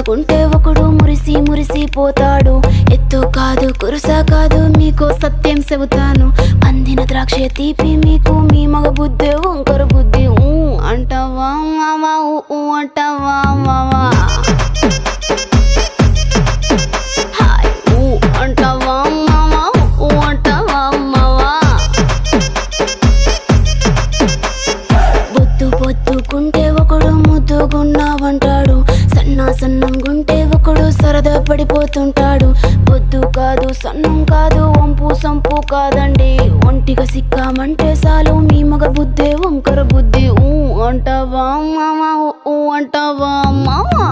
మెత్తగుంటే ఒకడు మురిసి మురిసిపోతాడు. ఎత్తు కాదు కురుస కాదు మీకో సత్యం చెబుతాను. అందిన ద్రాక్ష తీపి మీకు మీ మగ బుద్ధి వంకర బుద్ధి. అంటావా మావా అంటావా మావా అంటావా మావా అంటావా మావా. బొద్దు బొద్దుకుంటే ఒకడు ముద్దుగున్నావంటాడు. సన్నం గుంటే ఒకడు సరదా పడిపోతుంటాడు. బొద్దు కాదు సన్నం కాదు వంపు సంపు కాదండి. ఒంటిగా సిక్కామంటే చాలు మీ మగ బుద్ధి వంకర బుద్ధి. అంటావా మావా అంటావా మావా.